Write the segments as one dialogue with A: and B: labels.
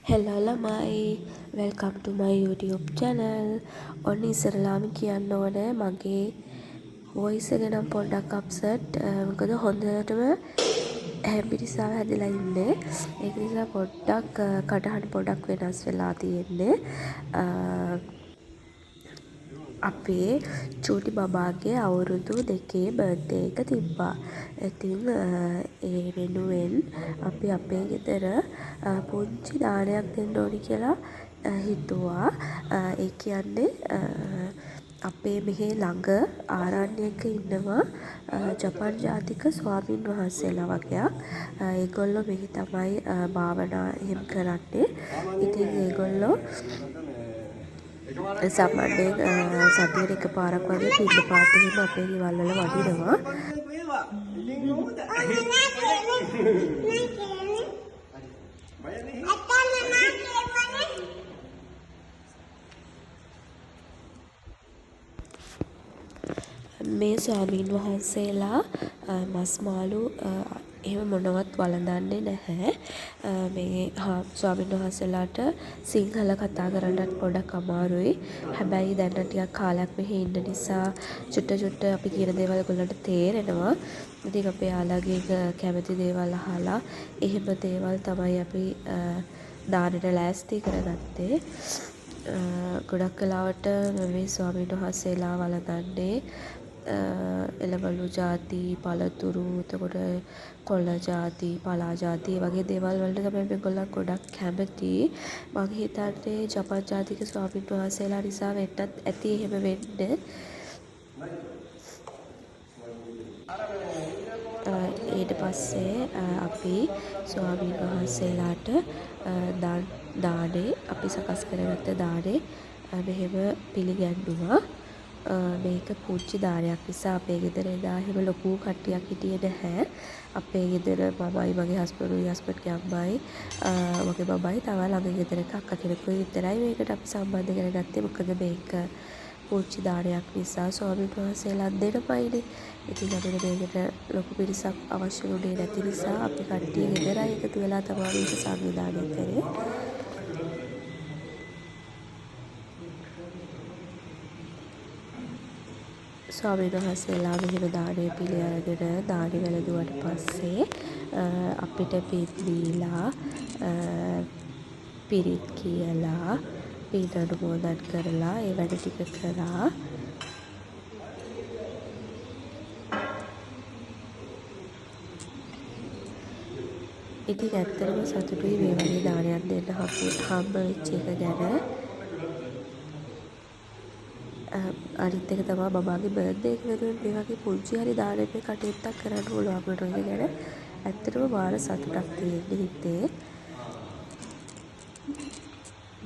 A: Hello ළමයි, welcome to my YouTube channel. ඔන්න ඉස්සරලාම කියන්න ඕනේ මගේ voice එක නම් පොඩ්ඩක් upset. මොකද හොඳටම හැම්බිරිස්සාව හැදිලා ඉන්නේ. ඒක නිසා පොඩ්ඩක් කටහඬ පොඩ්ඩක් වෙනස් වෙලා තියෙන්නේ. අපේ චූටි බබාගේ අවුරුදු 2 බර්ත්ඩේ එක තිබ්බා. ඉතින් ඒ වෙනුවෙන් අපි අපේ ගෙදර පුංචි දානයක් දෙන්න ඕනි කියලා හිතුවා. ඒ කියන්නේ අපේ මෙහේ ළඟ ආරණ්‍යයක ඉන්නවා ජපන් ජාතික ස්වාමීන් වහන්සේලා වගේක්. ඒගොල්ලෝ මෙහි තමයි භාවනා එහෙම කරන්නේ. ඉතින් ඒගොල්ලෝ සාමාන්‍යයෙන් සතියට එක පාරක් වගේ පිටපාත එහෙම අපේ ගෙවල් වල වඩිනවා. මේ ස්වාමීන් වහන්සේලා මස් මාළු එහෙම මොනවත් වළඳන්නේ නැහැ. මේ ස්වාමීන් වහන්සේලාට සිංහල කතා කරන්නත් පොඩක් අමාරුයි. හැබැයි දැන් ටිකක් කාලයක් මෙහි ඉන්න නිසා චුට්ට අපි කියන දේවල් ඒගොල්ලන්ට තේරෙනවා. ඉතින් අපේ යාළගේ කැමති දේවල් අහලා එහෙම දේවල් තමයි අපි දානෙට ලෑස්ති කරගත්තේ. ගොඩක් කලාවට මේ ස්වාමීන් වහන්සේලා වළඳන්නේ එළවලු ಜಾති, පළතුරු, එතකොට කොළ ಜಾති, පලා ಜಾති වගේ දේවල් වලට තමයි මේගොල්ලෝ ගොඩක් කැමති. මම හිතන්නේ ජපන් ජාතික ස්වාමීන් වහන්සේලා නිසා වෙන්නත් ඇති එහෙම වෙන්න. ඊට පස්සේ අපි ස්වාමීන් වහන්සේලාට දානේ අපි සකස් කරගත්ත දානේ මෙහෙම පිළිගැන්නුවා. මේක පුංචි දානයක් නිසා අපේ ගෙදර එදා එහෙම ලොකු කට්ටියක් හිටියේ නැහැ. අපේ ගෙදර මමයි, මගේ හස්බන්ඩ්ගේ අම්මයි, මගේ බබයි, තව ළඟ ගෙදරක අක්කා කෙනෙකුයි විතරයි මේකට අපි සම්බන්ධ කරගත්තේ. මොකද මේක පුංචි දානයක් නිසා ස්වාමීන් වහන්සේලා දෙනමයිනේ. ඉතින් අපිට මේකට ලොකු පිරිසක් අවශ්‍ය වුණේ නැති නිසා අපි කට්ටිය ගෙදරයි එකතු වෙලා තමයි මේක සංවිධානය කරේ. ස්වාමීන් වහන්සේලා මෙහෙම දානය පිළි අරගෙන දානි වැළඳුවට පස්සේ අපිට පින් දීලා පිරිත් කියලා පින් අනුමෝදන් කරලා ඒ වැඩ ටික කරා. ඉතින් ඇත්තටම සතුටුයි මේ වගේ දානයක් දෙන්න හම්බ වෙච්ච එක ගැන. අනිත් එක තමයි බබාගේ බර්ත්ඩේ එක වෙනුවෙන් මේ වගේ පුංචි හරි දානයක් කටයුත්තක් කරන්න පුළුවන් වෙන එක ගැන ඇත්තටම මාර සතුටක් තියෙන හිතේ.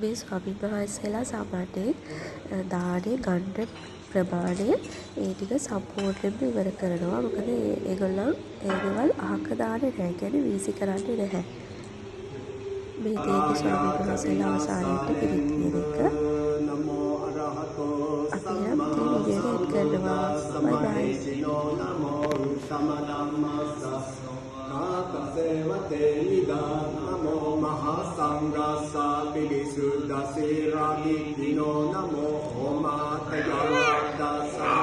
A: මේ ස්වාමීන් වහන්සේලා සාමාන්‍යයෙන් දානේ ගන්න ප්‍රමාණය ඒ ටික සම්පූර්ණයෙන්ම ඉවර කරනවා. මොකද ඒගොල්ලන් ඒ දේවල් අහක දාන්නේ නැහැ. කියන්නේ වීසි කරන්නේ නැහැ. මේ දේවි ස්වාමීන් වහන්සේලා අවසානයේට පිළිත් කියන එක අපි නම් වීඩියෝ එක එඩ් කරනවා. බයි බයි. නමෝ මහා සංඝස්සා පිරිසුද්දසේ රාගී දිනෝ නමෝ මාතයවද්දසා